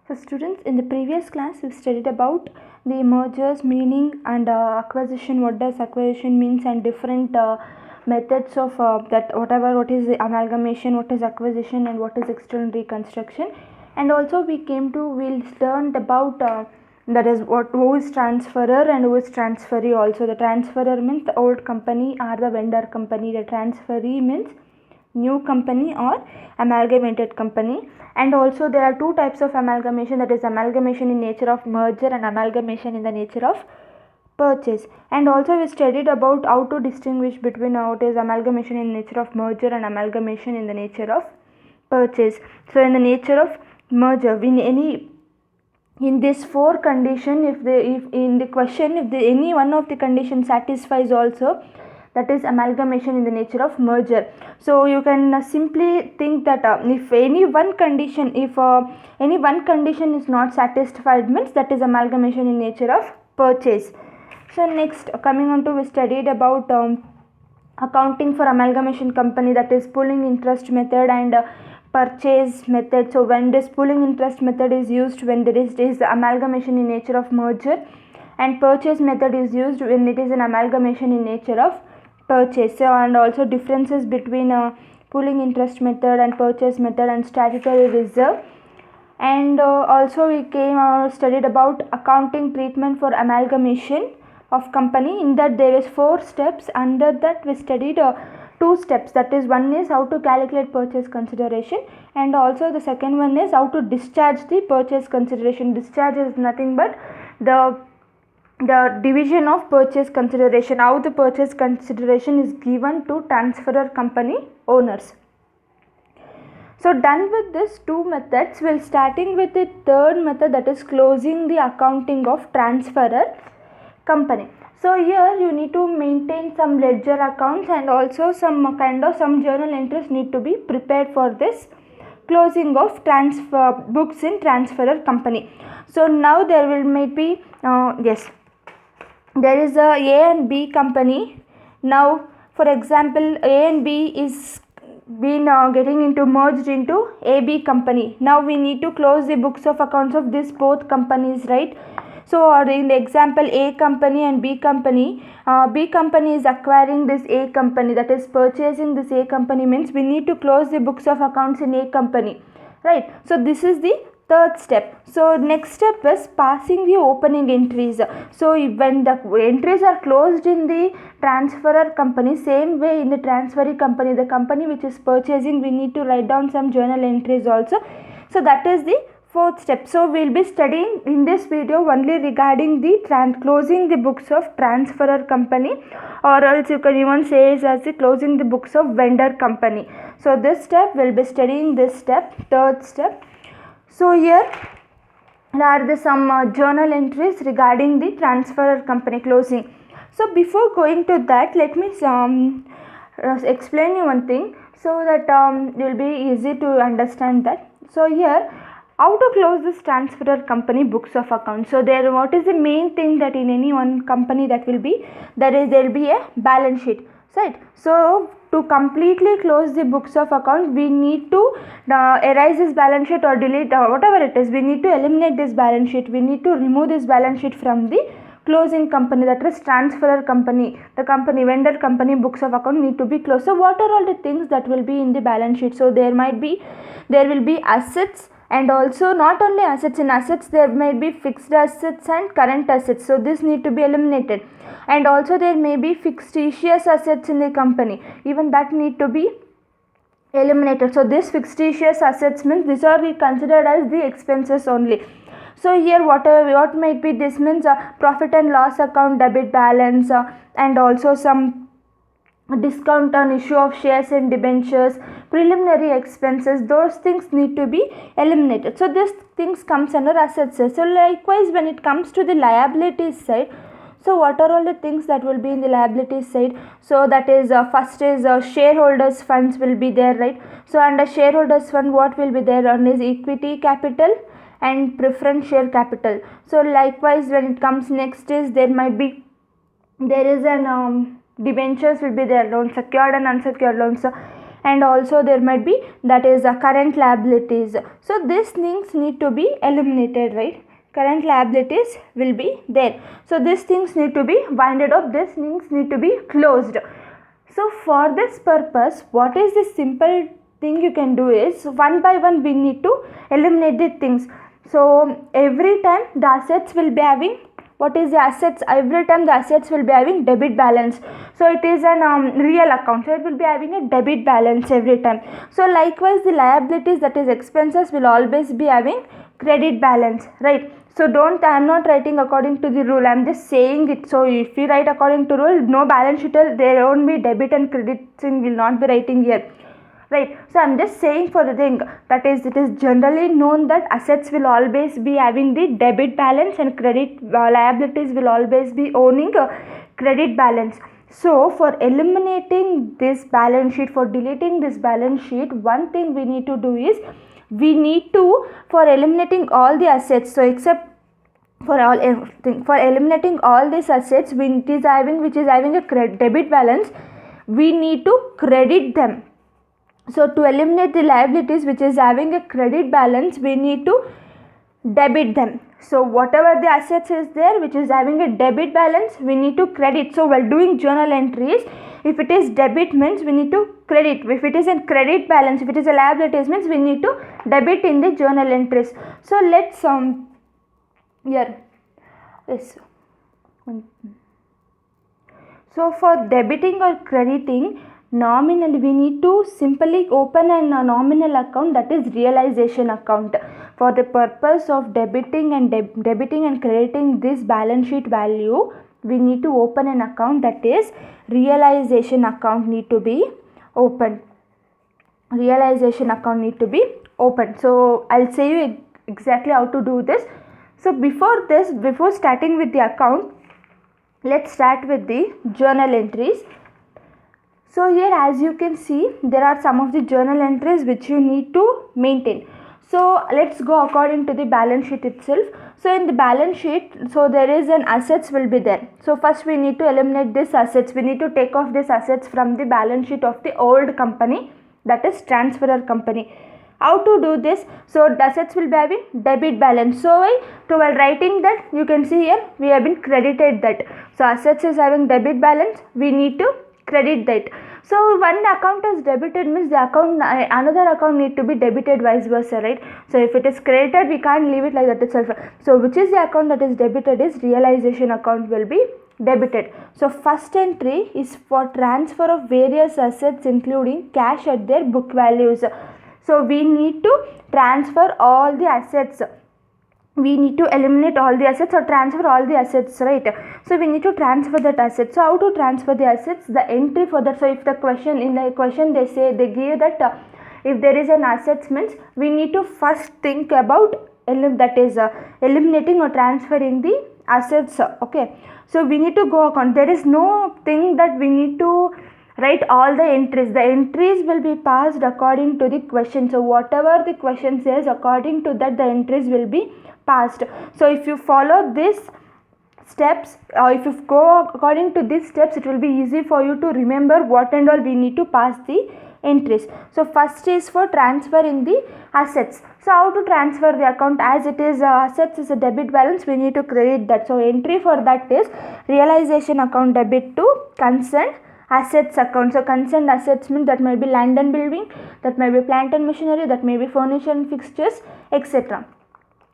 So students, in the previous class we studied about the mergers meaning and acquisition, what does acquisition means, and different methods of what is the amalgamation, what is acquisition, and what is external reconstruction. And also we learned about that is who is transferor and who is transferee. Also the transferor means the old company or the vendor company, the transferee means new company or amalgamated company. And also there are two types of amalgamation, that is amalgamation in nature of merger and amalgamation in the nature of purchase. And also we studied about how to distinguish between what is amalgamation in nature of merger and amalgamation in the nature of purchase. So in the nature of merger, in this four condition, if any one of the conditions satisfies also, that is amalgamation in the nature of merger. So you can simply think that if any one condition is not satisfied, means that is amalgamation in nature of purchase. So next, coming on to, we studied about accounting for amalgamation company, that is pooling interest method and purchase method. So when this pooling interest method is used when there is amalgamation in nature of merger, and purchase method is used when it is an amalgamation in nature of purchase. So and also differences between pooling interest method and purchase method and statutory reserve. And also we studied about accounting treatment for amalgamation of company. In that there is 4 steps. Under that we studied 2 steps, that is one is how to calculate purchase consideration, and also the second one is how to discharge the purchase consideration. Discharge is nothing but the division of purchase consideration, how the purchase consideration is given to transferor company owners. So done with these 2 methods, we'll starting with the third method, that is closing the accounting of transferor company. So here you need to maintain some ledger accounts, and also some journal entries need to be prepared for this closing of transfer books in transferor company. So now there is a and B company. Now for example, A and B is been merged into AB company. Now we need to close the books of accounts of these both companies, right? So in the example, A company and B company, B company is acquiring this A company, that is purchasing this A company, means we need to close the books of accounts in A company, right? So this is the third step. So next step is passing the opening entries. So when the entries are closed in the transferor company, same way in the transferee company, the company which is purchasing, we need to write down some journal entries also. So that is the fourth step. So we'll be studying in this video only regarding the closing the books of transferor company, or else you can even say it as the closing the books of vendor company. So this step we'll be studying, this step, third step. So here are some journal entries regarding the transferor company closing. So before going to that, let me explain you one thing, so that it will be easy to understand that. So here, how to close this transferor company books of accounts. So there, what is the main thing that in any one company that will be, there will be a balance sheet, right? So to completely close the books of account, we need to erase this balance sheet or delete whatever it is. We need to eliminate this balance sheet. We need to remove this balance sheet from the closing company, that is transferor company. The company, vendor company books of account need to be closed. So what are all the things that will be in the balance sheet? So there will be assets, and also not only assets. In assets there might be fixed assets and current assets, so this need to be eliminated. And also there may be fictitious assets in the company, even that need to be eliminated. So this fictitious assets means these are considered as the expenses only. So here what might be, this means profit and loss account, debit balance, and also some discount on issue of shares and debentures, preliminary expenses, those things need to be eliminated. So these things comes under assets. So likewise when it comes to the liabilities side, so what are all the things that will be in the liabilities side? So that is first is shareholders funds will be there, right? So under shareholders fund, what will be there? One is equity capital and preference share capital. So likewise when it comes next is there is an debentures will be there, loans, secured and unsecured loans, and also there might be that is current liabilities. So these things need to be eliminated, right? Current liabilities will be there. So these things need to be winded up, these things need to be closed. So for this purpose, what is the simple thing you can do is one by one we need to eliminate the things. So every time the assets will be having, what is the assets? Every time the assets will be having debit balance. So it is an real account, so it will be having a debit balance every time. So likewise the liabilities, that is expenses, will always be having credit balance, right? So I am not writing according to the rule, I am just saying it. So if you write according to rule, no balance sheet, there won't be debit and credit thing will not be writing here, right? So I am just saying for the thing, that is, it is generally known that assets will always be having the debit balance and credit liabilities will always be owning a credit balance. So for eliminating this balance sheet, for deleting this balance sheet, one thing we need to do is, we need to, for eliminating all the assets, so except for all everything, for eliminating all these assets which is having a debit balance, we need to credit them. So to eliminate the liabilities which is having a credit balance, we need to debit them. So whatever the assets is there which is having a debit balance, we need to credit. So while doing journal entries, if it is debit means we need to credit. If it is a credit balance, if it is a liabilities means we need to debit in the journal entries. So let's here yes. So for debiting or crediting, nominally we need to simply open a nominal account, that is realization account. For the purpose of debiting and crediting this balance sheet value, we need to open an account, that is realization account need to be opened. Realization account need to be opened. So I'll say you exactly how to do this. So before starting with the account, let's start with the journal entries. So here as you can see, there are some of the journal entries which you need to maintain. So let's go according to the balance sheet itself. So in the balance sheet, so there is an assets will be there. So first we need to eliminate this assets. We need to take off this assets from the balance sheet of the old company, that is transferor company. How to do this? So the assets will be having debit balance. So while writing that, you can see here we have been credited that. So assets is having debit balance, we need to credit that. So when the account is debited means the account, another account need to be debited, vice versa, right? So if it is credited, we can't leave it like that itself. So which is the account that is debited is realization account will be debited. So first entry is for transfer of various assets including cash at their book values. So we need to transfer all the assets. We need to eliminate all the assets or transfer all the assets, right? So we need to transfer that asset. So how to transfer the assets? The entry for that. So if the question, in the question they give that if there is an assets means we need to first think about eliminating or transferring the assets. Okay. So we need to go account. There is no thing that we need to write all the entries. The entries will be passed according to the question. So whatever the question says, according to that the entries will be passed. So if you follow this steps, or if you go according to these steps, it will be easy for you to remember what and all we need to pass the entries. So first is for transferring the assets. So how to transfer the account? As it is assets is a debit balance, we need to credit that. So entry for that is realization account debit to concerned assets account. So concerned assets means that may be land and building, that may be plant and machinery, that may be furniture and fixtures, etc.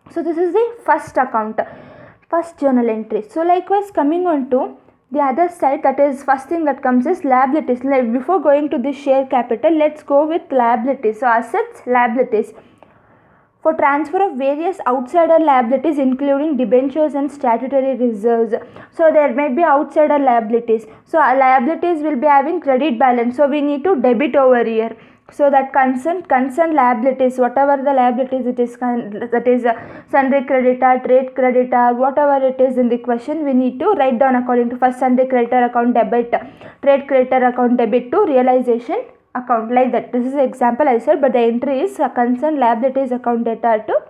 So this is the first account, first journal entry. So likewise coming on to the other side, that is first thing that comes is liabilities. Before going to the share capital, let's go with liabilities. So assets, liabilities. For transfer of various outsider liabilities including debentures and statutory reserves. So there may be outsider liabilities. So our liabilities will be having credit balance. So we need to debit over here. So that concerned liabilities, whatever the liabilities it is, that is sundry creditor, trade creditor, whatever it is in the question, we need to write down according to first sundry creditor account debit, trade creditor account debit to realization account, like that. This is the example I said, but the entry is concerned liabilities account data to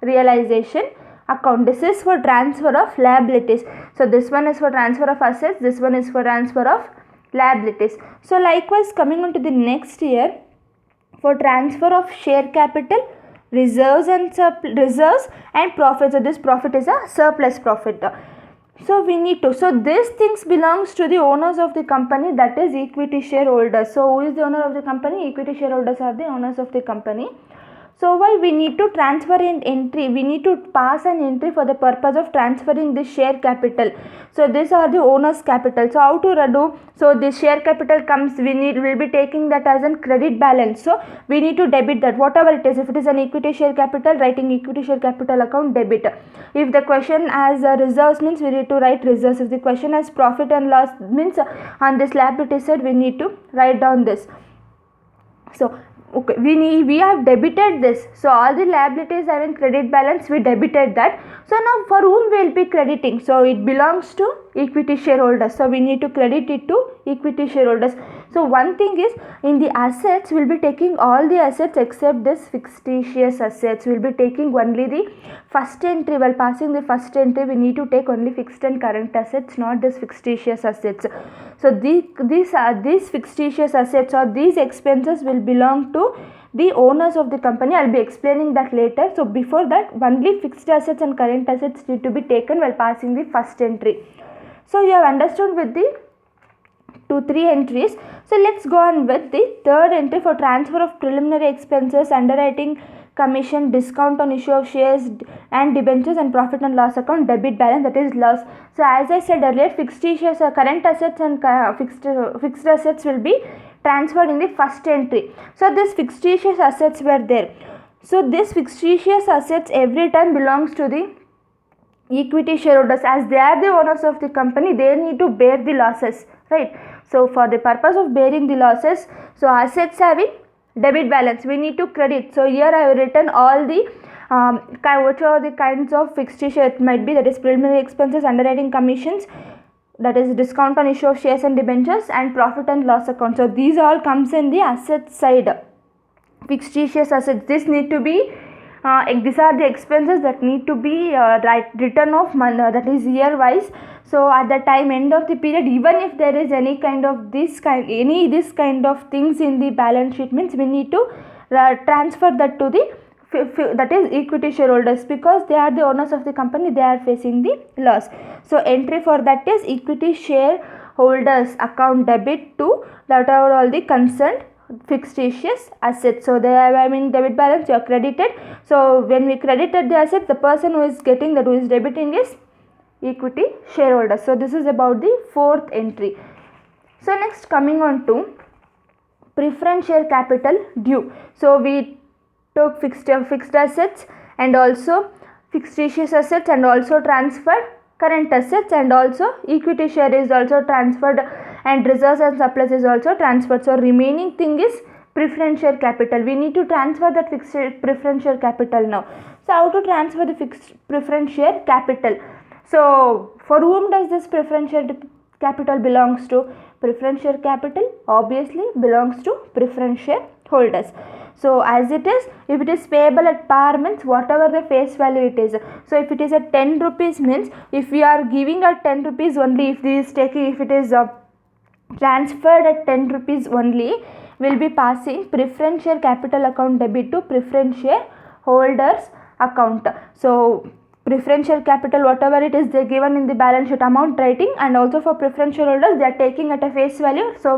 realization account. This is for transfer of liabilities. So this one is for transfer of assets, this one is for transfer of liabilities. So likewise, coming on to the next year, for transfer of share capital, reserves and profit. So this profit is a surplus profit. So we need to, so these things belongs to the owners of the company, that is equity shareholders. So who is the owner of the company? Equity shareholders are the owners of the company. So why we need to transfer an entry, we need to pass an entry for the purpose of transferring the share capital. So these are the owners capital. So how to do? So the share capital comes, we'll be taking that as a credit balance. So we need to debit that, whatever it is. If it is an equity share capital, writing equity share capital account debit. If the question has reserves, means we need to write reserves. If the question has profit and loss, means on this liability side we need to write down this. So okay, we have debited this. So all the liabilities having credit balance, we debited that. So now for whom we will be crediting? So it belongs to equity shareholders. So we need to credit it to equity shareholders. So one thing is, in the assets we will be taking all the assets except this fictitious assets. We will be taking only the first entry. While passing the first entry, we need to take only fixed and current assets, not this fictitious assets. So these fictitious assets or these expenses will belong to the owners of the company. I will be explaining that later. So before that, only fixed assets and current assets need to be taken while passing the first entry. So you have understood with the 2-3 entries. So let's go on with the third entry for transfer of preliminary expenses, underwriting commission, discount on issue of shares and debentures, and profit and loss account debit balance, that is loss. So as I said earlier, fictitious current assets and fixed assets will be transferred in the first entry. So these fictitious assets were there. So these fictitious assets every time belongs to the equity shareholders, as they are the owners of the company. They need to bear the losses, right? So for the purpose of bearing the losses, so assets having debit balance, we need to credit. So here I have written all the which are the kinds of fictitious it might be, that is preliminary expenses, underwriting commissions, that is discount on issue of shares and debentures, and profit and loss account. So these all comes in the asset side. Fictitious assets, this need to be these are the expenses that need to be written off that is year wise. So at the time end of the period, even if there is any kind of this kind of things in the balance sheet, means we need to transfer that to the that is equity shareholders, because they are the owners of the company, they are facing the loss. So entry for that is equity shareholders account debit to that are all the concerned fictitious assets. So they have debit balance, you are credited. So when we credited the assets, the person who is getting that, who is debiting, is equity shareholders. So this is about the fourth entry. So next, coming on to preference share capital due. So we took fixed assets and also fictitious assets, and also transferred current assets, and also equity share is also transferred, and reserves and surplus is also transferred. So remaining thing is preference share capital. We need to transfer that fixed preference share capital now. So how to transfer the fixed preference share capital? So for whom does this preference share capital belongs to? Preference share capital obviously belongs to preference share holders. So as it is, if it is payable at par, means whatever the face value it is. So if it is at 10 rupees, means if we are giving at 10 rupees only, if it is transferred at 10 rupees only, will be passing preference share capital account debit to preference share holders account. So preference share capital, whatever it is, they given in the balance sheet amount writing, and also for preference shareholders they are taking at a face value. So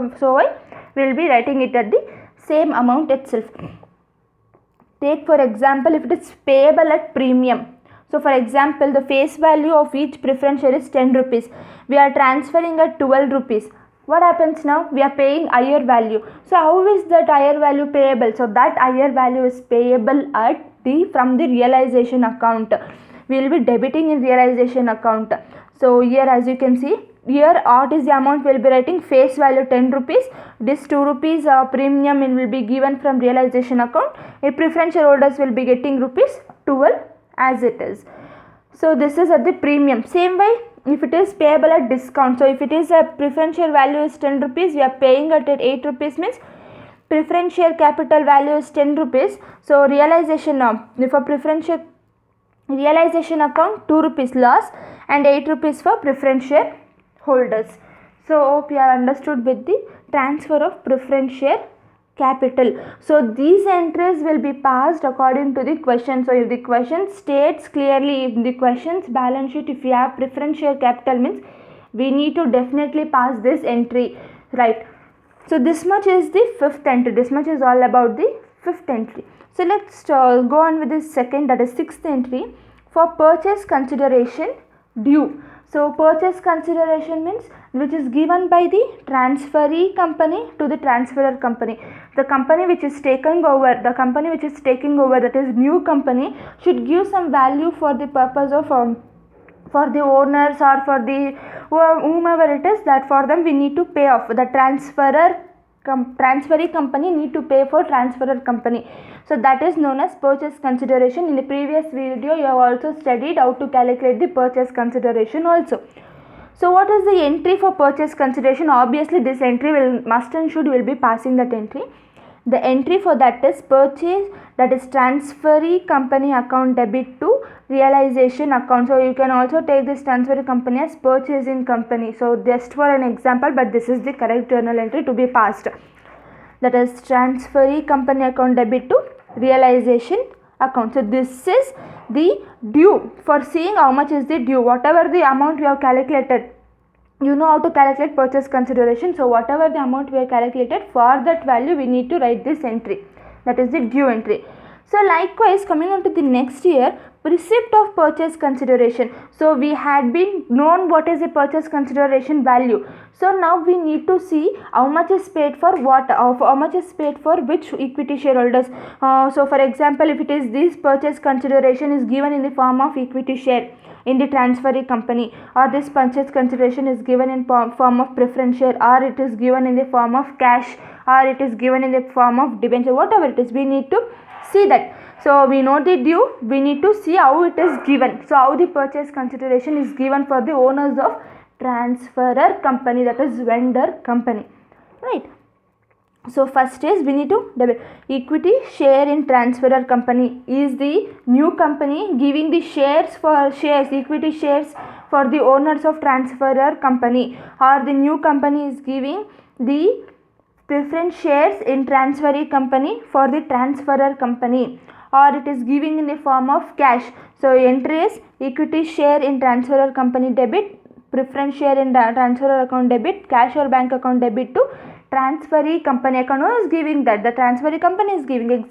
we will be writing it at the same amount itself. Take for example, if it is payable at premium. So for example, the face value of each preference share is 10 rupees. We are transferring at 12 rupees. What happens now? We are paying higher value. So how is that higher value payable? So that higher value is payable from the realization account. We will be debiting in realization account. So here, as you can see, here what is the amount we will be writing? Face value 10 rupees. This 2 rupees premium will be given from realization account. A preference shareholders will be getting rupees 12 as it is. So this is at the premium. Same way, if it is payable at discount. So if it is a preference share value is 10 rupees, we are paying at 8 rupees, means preference share capital value is 10 rupees. So realization for preference share realization account 2 rupees loss, and 8 rupees for preference share holders. So hope you have understood with the transfer of preference share capital. So these entries will be passed according to the question. So if the question states clearly, if the question's balance sheet, if you have preference share capital, means we need to definitely pass this entry, right? So this much is the fifth entry. This much is all about the fifth entry. So let's go on with the second, that is sixth entry, for purchase consideration due. So purchase consideration means which is given by the transferee company to the transferor company. The company which is taking over, that is new company, should give some value for the purpose of for the owners or for the whomever it is, that for them we need to pay off. The transferee company need to pay for transferor company. So that is known as purchase consideration. In the previous video you have also studied how to calculate the purchase consideration also. So what is the entry for purchase consideration? Obviously this entry must and should be passing that entry. The entry for that is purchase, that is transferee company account debit to realization account. So you can also take this transferee company as purchasing company. So just for an example, but this is the correct journal entry to be passed. That is transferee company account debit to realization account. So this is the due. For seeing how much is the due, whatever the amount we have calculated, you know how to calculate purchase consideration. So whatever the amount we have calculated, for that value we need to write this entry, that is the due entry. So likewise, coming on to the next year, receipt of purchase consideration. So we had been known what is the purchase consideration value. So now we need to see how much is paid for what, how much is paid for which equity shareholders. So for example, if it is this purchase consideration is given in the form of equity share in the transferee company, or this purchase consideration is given in form of preference share, or it is given in the form of cash, or it is given in the form of debenture, whatever it is, we need to see that. So we know the due, we need to see how it is given. So how the purchase consideration is given for the owners of transferor company, that is vendor company, right? So first is we need to debit equity share in transferor company. Is the new company giving the equity shares for the owners of transferor company, or the new company is giving the preference shares in transferee company for the transferor company, or it is giving in the form of cash. So entry is equity share in transferor company debit, preference share in transferor account debit, cash or bank account debit to transferee company account. Who is giving that? The transferee company is giving.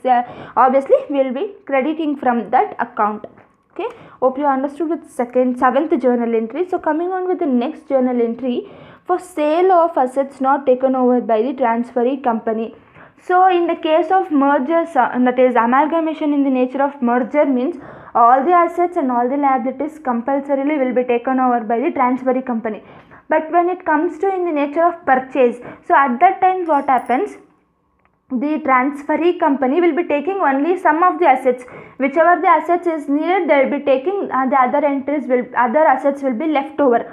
Obviously we will be crediting from that account. Okay, hope you understood with seventh journal entry. So coming on with the next journal entry, for sale of assets not taken over by the transferee company. So in the case of mergers, that is amalgamation in the nature of merger, means all the assets and all the liabilities compulsorily will be taken over by the transferee company. But when it comes to in the nature of purchase, so at that time what happens, the transferee company will be taking only some of the assets. Whichever the assets is needed, they will be taking, the other assets will be left over.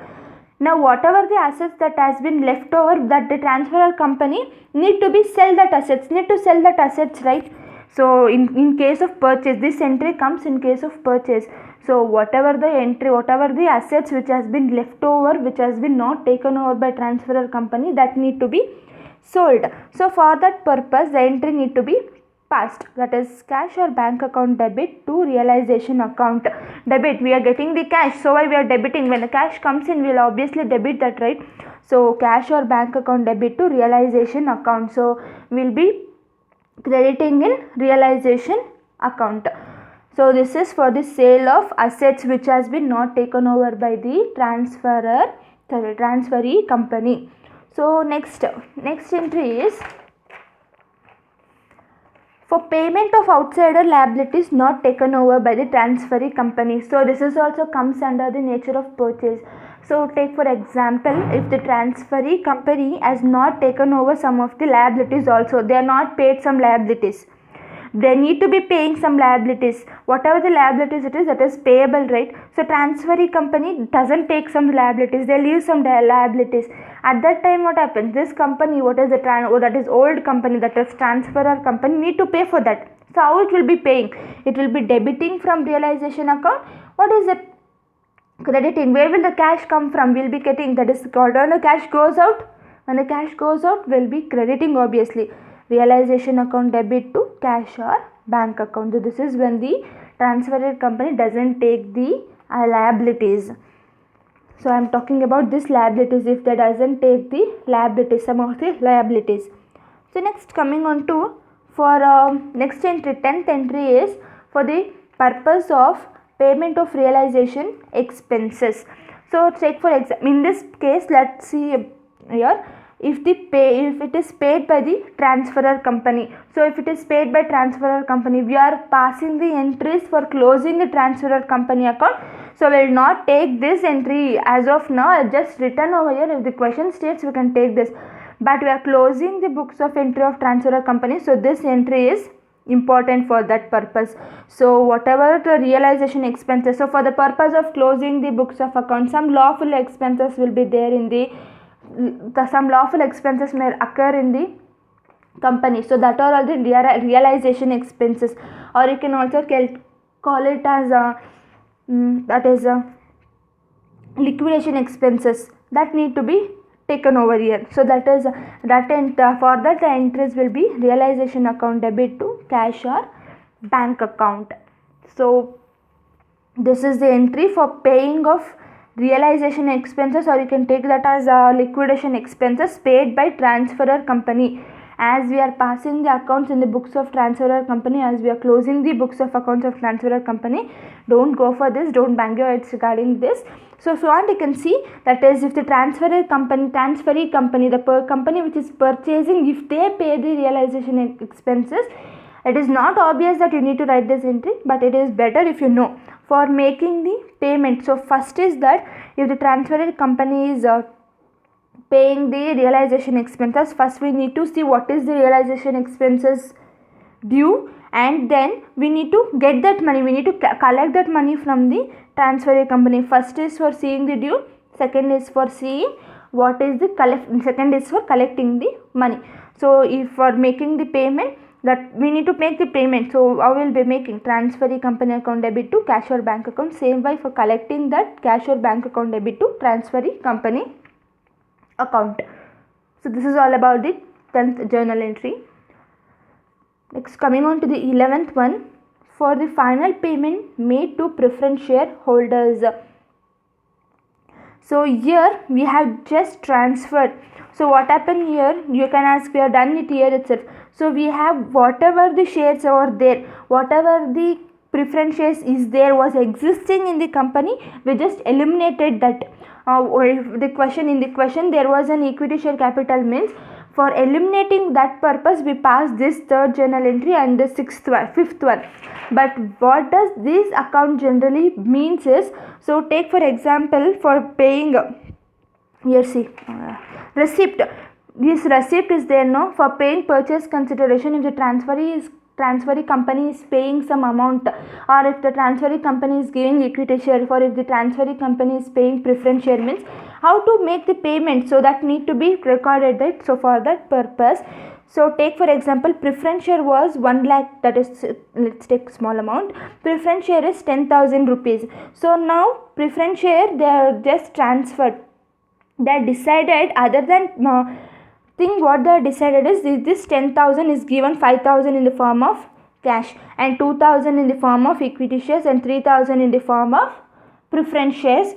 Now whatever the assets that has been left over, that the transferor company need to sell that assets, right? So in case of purchase, this entry comes in case of purchase. So whatever the assets which has been left over, which has been not taken over by transferor company, that need to be sold. So for that purpose the entry need to be passed, that is cash or bank account debit to realization account. Debit, we are getting the cash, so why we are debiting? When the cash comes in, we will obviously debit that, right? So cash or bank account debit to realization account. So we will be crediting in realization account. So this is for the sale of assets which has been not taken over by the transferee company. So next entry is for payment of outsider liabilities not taken over by the transferee company. So this is also comes under the nature of purchase. So take for example, if the transferee company has not taken over some of the liabilities also, they are not paid some liabilities, they need to be paying some liabilities. Whatever the liabilities it is, that is payable, right? So transferee company doesn't take some liabilities, they leave some liabilities. At that time what happens? This company, that is old company, that is transferor company, need to pay for that. So how it will be paying? It will be debiting from realization account. What is it? crediting. Where will the cash come from? We'll be getting, that is called when the cash goes out. When the cash goes out, we'll be crediting obviously. Realization account debit to cash or bank account. So this is when the transferor company doesn't take the liabilities. So I am talking about this liabilities, if they doesn't take the liabilities, some of the liabilities. So next, coming on to for next entry, 10th entry is for the purpose of payment of realization expenses. So take for example, in this case, let's see here, if it is paid by the transferor company. So if it is paid by transferor company, we are passing the entries for closing the transferor company account. So we will not take this entry as of now. I just written over here. If the question states, we can take this, but we are closing the books of entry of transferor company. So this entry is important for that purpose. So whatever the realization expenses, so for the purpose of closing the books of account, some lawful expenses will be there in the some lawful expenses may occur in the company. So that are all the realization expenses, or you can also call it as that is liquidation expenses that need to be taken over here. So that is for that the entries will be realization account debit to cash or bank account. So this is the entry for paying of realization expenses, or you can take that as liquidation expenses paid by transferor company. As we are passing the accounts in the books of transferor company, as we are closing the books of accounts of transferor company, don't go for this, don't bang your heads regarding this. So if you want, you can see that is, if the transferee company, the company which is purchasing, if they pay the realization expenses, it is not obvious that you need to write this entry, but it is better if you know for making the payment. So first is that if the transferee company is paying the realization expenses, first we need to see what is the realization expenses due, and then we need to get that money, we need to collect that money from the transferee company. First is for seeing the due, second is for seeing what is the second is for collecting the money. So if for making the payment, that we need to make the payment, so I will be making transferee company account debit to cash or bank account. Same way for collecting that cash or bank account debit to transferee company account. So this is all about the 10th journal entry. Next, coming on to the 11th one, for the final payment made to preference shareholders. So here we have just transferred. So what happened here, you can ask, we have done it here itself. So we have whatever the shares are there, whatever the preference shares is there was existing in the company, we just eliminated that. In the question there was an equity share capital, means for eliminating that purpose we passed this 3rd journal entry and the 5th one. But what does this account generally means is, so take for example for paying, here see receipt. This receipt is there no, for paying purchase consideration. If the transferee company is paying some amount, or if the transferee company is giving equity share, or if the transferee company is paying preference share, means how to make the payment, so that need to be recorded, right? So for that purpose, so take for example preference share was 1 lakh, that is, let's take small amount, preference share is 10,000 rupees. So now preference share they are just transferred, they decided, other than what they decided is this 10,000 is given 5,000 in the form of cash, and 2,000 in the form of equity shares, and 3,000 in the form of preference shares,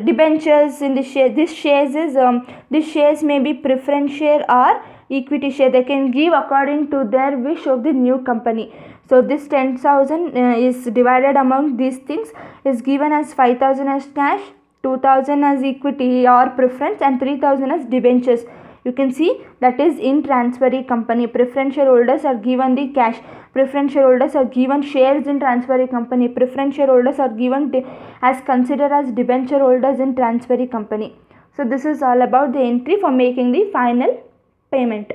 debentures in the share. This shares may be preference share or equity share, they can give according to their wish of the new company. So this 10,000 is divided among these things, is given as 5,000 as cash, 2,000 as equity or preference, and 3,000 as debentures. You can see that is in transferee company. Preference shareholders are given the cash, preference shareholders are given shares in transferee company, preference shareholders are given as considered as debenture holders in transferee company. So this is all about the entry for making the final payment.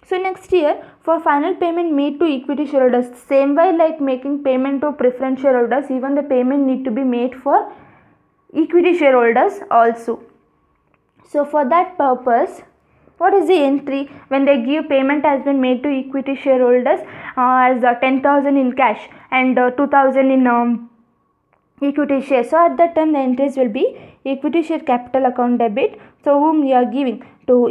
So next year, for final payment made to equity shareholders, same way like making payment to preference shareholders, even the payment need to be made for equity shareholders also. So for that purpose, what is the entry when they give payment has been made to equity shareholders as 10,000 in cash and 2,000 in equity share. So at that time the entries will be equity share capital account debit. So whom you are giving to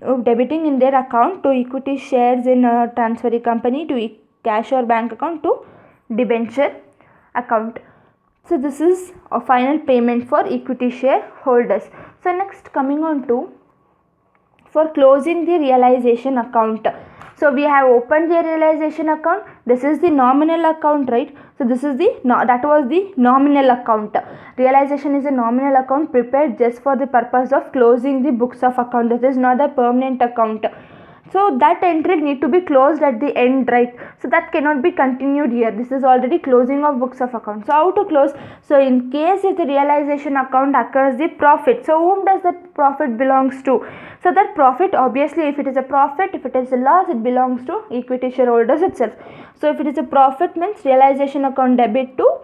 debiting in their account to equity shares in a transferee company, to cash or bank account, to debenture account. So this is a final payment for equity share holders. So next, coming on to for closing the realization account. So we have opened the realization account. This is the nominal account, right? So this is the that was the nominal account. Realization is a nominal account prepared just for the purpose of closing the books of account. That is not a permanent account. So that entry need to be closed at the end, right? So that cannot be continued here. This is already closing of books of account. So how to close? So in case if the realization account occurs the profit, so whom does that profit belongs to? So that profit, obviously if it is a profit, if it is a loss, it belongs to equity shareholders itself. So if it is a profit, means realization account debit to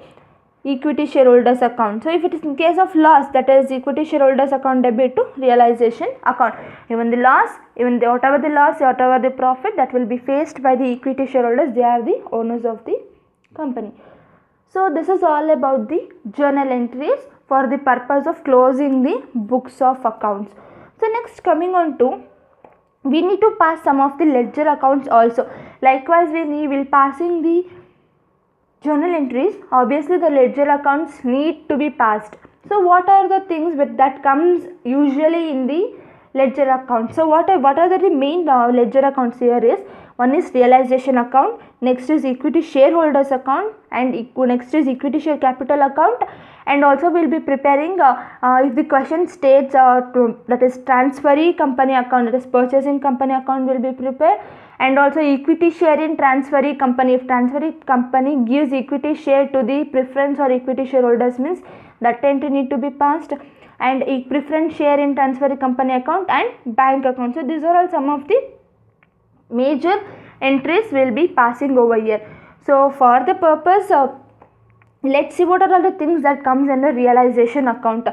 equity shareholders account. So if it is in case of loss, that is equity shareholders account debit to realization account. Even the loss, whatever the loss, whatever the profit, that will be faced by the equity shareholders. They are the owners of the company. So this is all about the journal entries for the purpose of closing the books of accounts. So next, coming on to, we need to pass some of the ledger accounts also. Likewise, we will passing the journal entries. Obviously the ledger accounts need to be passed. So what are the things that comes usually in the ledger account? So what are the main ledger accounts here is, one is realization account, next is equity shareholders account, and next is equity share capital account. And also we will be preparing if the question states that is transferee company account, that is purchasing company account will be prepared. And also equity share in transferee company. If transferee company gives equity share to the preference or equity shareholders, means that entry need to be passed. And preference share in transferee company account and bank account. So these are all some of the major entries will be passing over here. So for the purpose of, let's see what are all the things that comes in the realization account.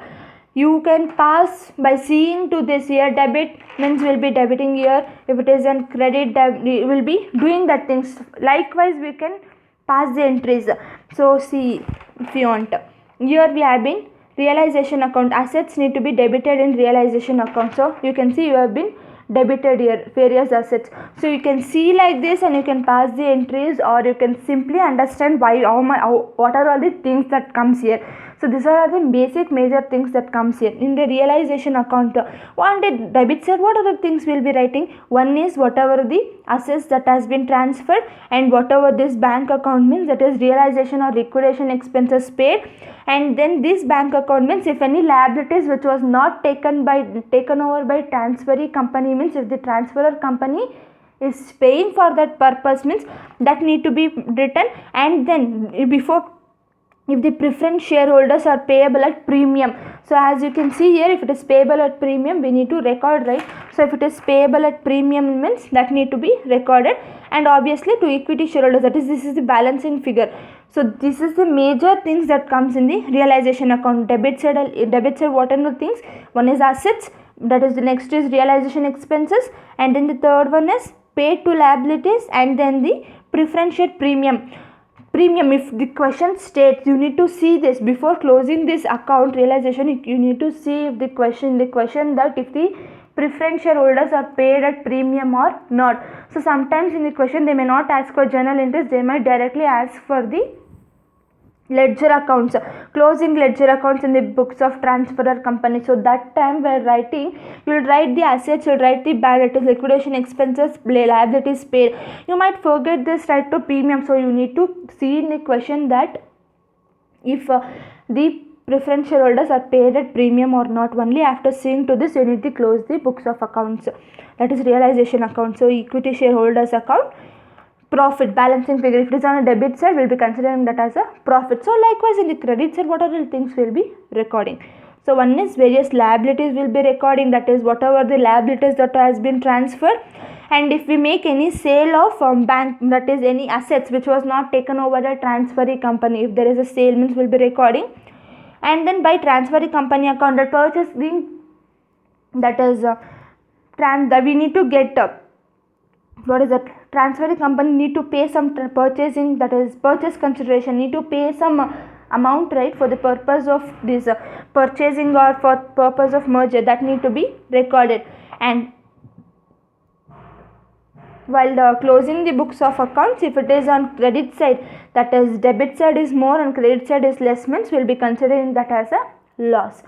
You can pass by seeing to this here. Debit means will be debiting here. If it is an credit, will be doing that things. Likewise we can pass the entries. So see, if you want, here we have been realization account. Assets need to be debited in realization account. So you can see you have been debited here various assets. So you can see like this and you can pass the entries, or you can simply understand why what are all the things that comes here. So these are the basic major things that comes here in the realization account. On the debit side, what are the things we'll be writing? One is whatever the assets that has been transferred, and whatever this bank account means, that is realization or liquidation expenses paid. And then this bank account means if any liabilities which was not taken over by transferee company, means if the transferor company is paying for that purpose, means that need to be written. And then before, if the preference shareholders are payable at premium. So as you can see here, if it is payable at premium, we need to record, right? So if it is payable at premium, means that need to be recorded. And obviously to equity shareholders, that is, this is the balancing figure. So this is the major things that comes in the realization account. Debit side what are the things? One is assets, that is the next is realization expenses, and then the third one is paid to liabilities, and then the preference share premium. If the question states, you need to see this before closing this account realization. You need to see if the question that if the preference shareholders are paid at premium or not. So sometimes in the question they may not ask for journal entries, they might directly ask for the ledger accounts, closing ledger accounts in the books of transferor company. So that time we're writing, you'll write the assets, you'll write the balance, liquidation expenses, liabilities paid. You might forget this right to premium. So you need to see in the question that if the preference shareholders are paid at premium or not. Only after seeing to this, you need to close the books of accounts, that is realization account. So equity shareholders account, profit, balancing figure. If it is on a debit side, we'll be considering that as a profit. So likewise in the credit side, what are the things we'll be recording? So one is various liabilities will be recording, that is whatever the liabilities that has been transferred. And if we make any sale of bank, that is any assets which was not taken over a transferee company, if there is a sale, means we'll be recording. And then by transferee company account, the purchasing, that is we need to get what is that, transferee company need to pay some purchasing, that is purchase consideration, need to pay some amount, right, for the purpose of this purchasing or for purpose of merger, that need to be recorded. And while closing the books of accounts, if it is on credit side, that is debit side is more and credit side is less, means we will be considering that as a loss.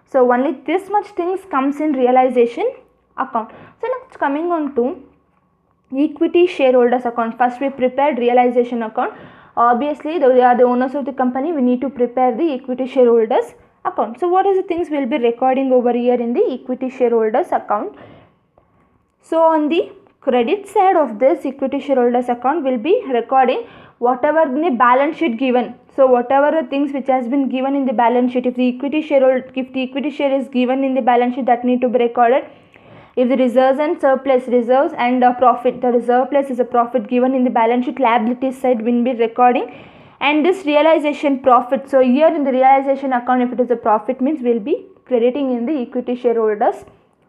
So only this much things comes in realization account. So next, coming on to equity shareholders account. First we prepared realization account. Obviously we are the owners of the company, we need to prepare the equity shareholders account. So what is the things we will be recording over here in the equity shareholders account? So on the credit side of this equity shareholders account, will be recording whatever in the balance sheet given. So whatever the things which has been given in the balance sheet, if the equity share is given in the balance sheet, that need to be recorded. If the reserves and surplus, reserves and profit, the reserve plus is a profit given in the balance sheet, liability side will be recording. And this realization profit, so here in the realization account, if it is a profit, means we will be crediting in the equity shareholders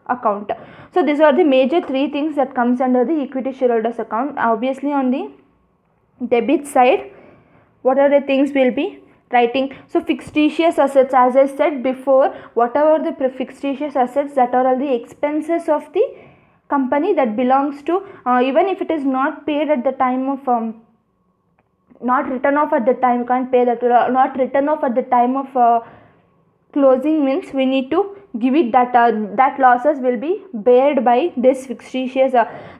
account. So these are the major three things that comes under the equity shareholders account. Obviously on the debit side, what are the things we will be writing? So fictitious assets, as I said before, whatever the fictitious assets, that are all the expenses of the company that belongs to, even if it is not paid at the time of not written off at the time, you can't pay that, not written off at the time of closing, means we need to give it that that losses will be bared by this fictitious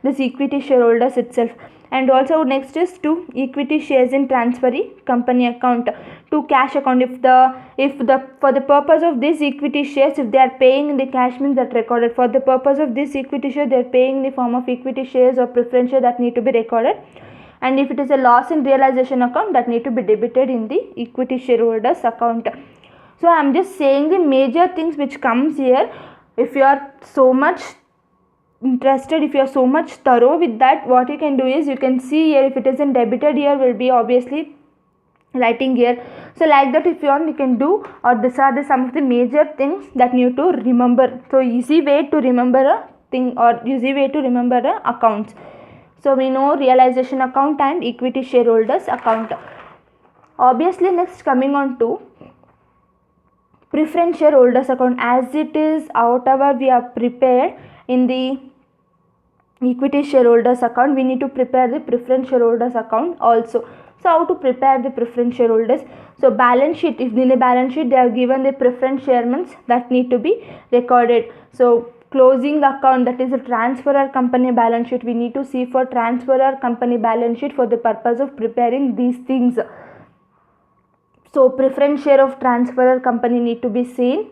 this equity shareholders itself. And also next is to equity shares in transferee company account to cash account. If the for the purpose of this equity shares, if they are paying in the cash, means that recorded. For the purpose of this equity share, they are paying in the form of equity shares or preference share, that need to be recorded. And if it is a loss in realization account, that need to be debited in the equity shareholders account. So I am just saying the major things which comes here. If you are so much interested, if you are so much thorough with that, what you can do is, you can see here, if it is in debited, here will be obviously writing here. So like that, if you want, you can do, or these are the some of the major things that you need to remember. So easy way to remember a thing, or easy way to remember a accounts. So we know realization account and equity shareholders account. Obviously next, coming on to preference shareholders account. As it is whatever we are prepared in the equity shareholders account, we need to prepare the preference shareholders account also. So how to prepare the preference shareholders? So balance sheet, if in the balance sheet they are given the preference shares, that need to be recorded. So closing account, that is a transferor company balance sheet, we need to see for transferor company balance sheet for the purpose of preparing these things. So preference share of transferor company need to be seen.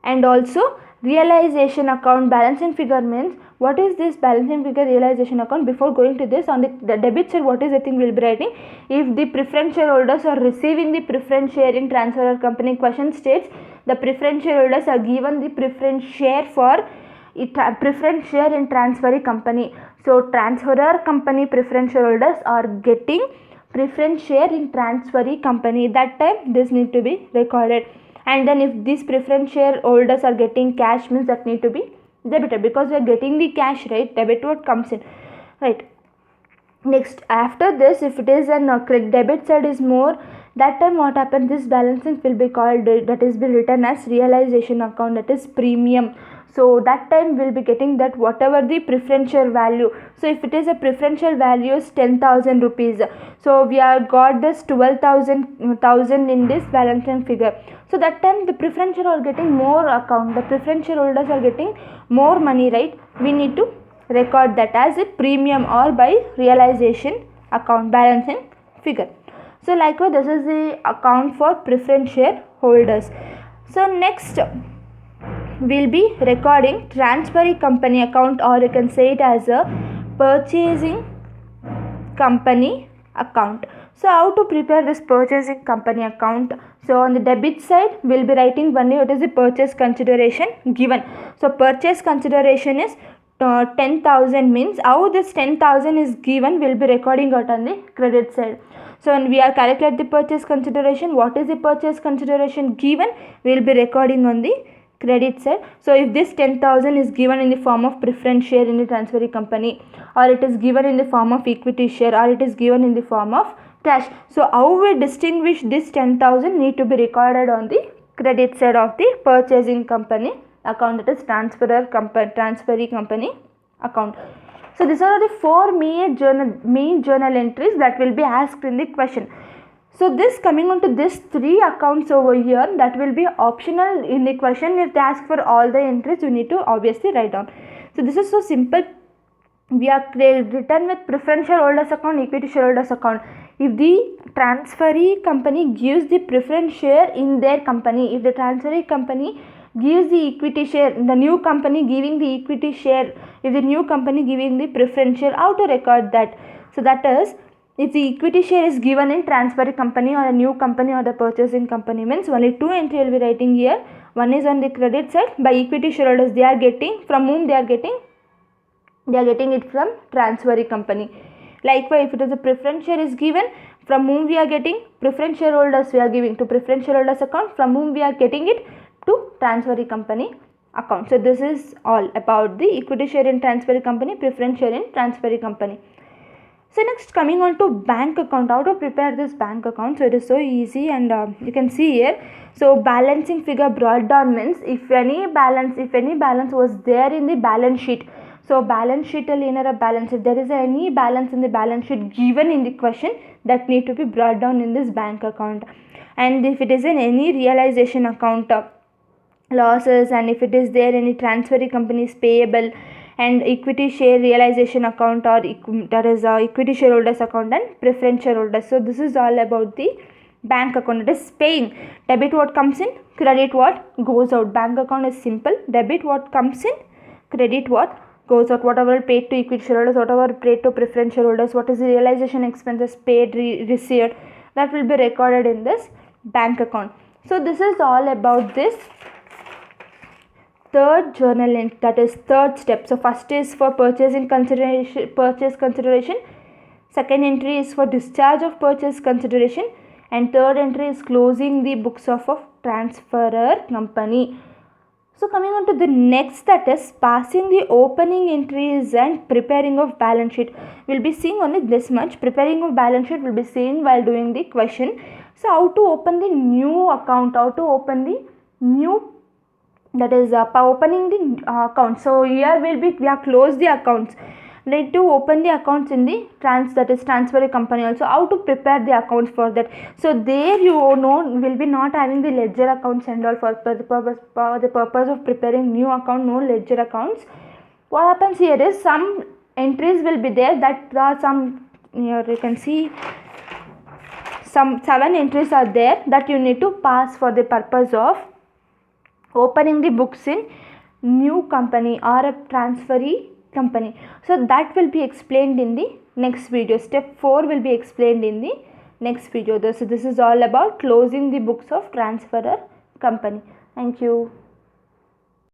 And also realization account balancing figure, means what is this balancing figure realization account? Before going to this, on the debit side, what is the thing we will be writing? If the preference shareholders are receiving the preference share in transferor company, question states the preference shareholders are given the preference share for preference share in transferee company. So transferor company preference shareholders are getting preference share in transferee company, that time this need to be recorded. And then if these preference shareholders are getting cash, means that need to be debited, because we are getting the cash, right? Debit what comes in, right? Next, after this, if it is an debit side is more, that time what happens, this balancing will be called, that is be written as realization account, that is premium. So that time we will be getting that whatever the preferential value. So if it is a preferential value is 10,000 rupees. So we have got this 12,000 in this balancing figure. So that time the preferential are getting more account. The preferential holders are getting more money, right? We need to record that as a premium or by realization account balancing figure. So likewise, this is the account for preference share holders. So next, we'll be recording transferee company account, or you can say it as a purchasing company account. So how to prepare this purchasing company account? So on the debit side, we'll be writing only what is the purchase consideration given. So purchase consideration is 10,000, means how this 10,000 is given, we'll be recording out on the credit side. So when we are calculate the purchase consideration, what is the purchase consideration given, we'll be recording on the credit side. So if this 10,000 is given in the form of preference share in the transferee company, or it is given in the form of equity share, or it is given in the form of cash. So how we distinguish this 10,000 need to be recorded on the credit side of the purchasing company account, that is transferee company account. So these are the 4 main journal entries that will be asked in the question. So this coming on to this 3 accounts over here, that will be optional in the question. If they ask for all the entries, you need to obviously write down. So this is so simple. We are written with preference shareholders account, equity shareholders account. If the transferee company gives the preference share in their company, if the transferee company gives the equity share, the new company giving the equity share, if the new company giving the preference share, how to record that? So that is, if the equity share is given in transferee company or a new company or the purchasing company, means only 2 entry will be writing here. One is on the credit side, by equity shareholders they are getting, from whom they are getting? They are getting it from transferee company. Likewise, if it is a preference share is given, from whom we are getting? Preference shareholders we are giving to preference shareholders account, from whom we are getting it? To transferee company account. So this is all about the equity share in transferee company, preference share in transferee company. So next, coming on to bank account, how to prepare this bank account. So it is so easy, and you can see here. So balancing figure brought down means if any balance was there in the balance sheet. So balance sheet a balance, if there is any balance in the balance sheet given in the question, that need to be brought down in this bank account. And if it is in any realization account, losses, and if it is there any transferee companies payable and equity share realization account, or that is equity shareholders account and preference shareholders. So this is all about the bank account. It is paying, debit what comes in, credit what goes out. Bank account is simple, debit what comes in, credit what goes out. Whatever paid to equity shareholders, whatever paid to preference shareholders, what is the realization expenses paid, received, that will be recorded in this bank account. So this is all about this third journal entry, that is third step. So first is for purchase consideration, second entry is for discharge of purchase consideration, and third entry is closing the books of transferor company. So coming on to the next, that is passing the opening entries and preparing of balance sheet. We'll be seeing only this much. Preparing of balance sheet will be seen while doing the question. So how to open the new account, how to open the new, that is opening the account. So here we have closed the accounts, need to open the accounts in the transferee company also. How to prepare the accounts for that? So there will be not having the ledger accounts and all for the purpose of preparing new account, no ledger accounts. What happens here is some entries will be there, that some, here you can see some 7 entries are there that you need to pass for the purpose of opening the books in new company or a transferee company. So that will be explained in the next video. Step 4 will be explained in the next video. So this is all about closing the books of transferor company. Thank you.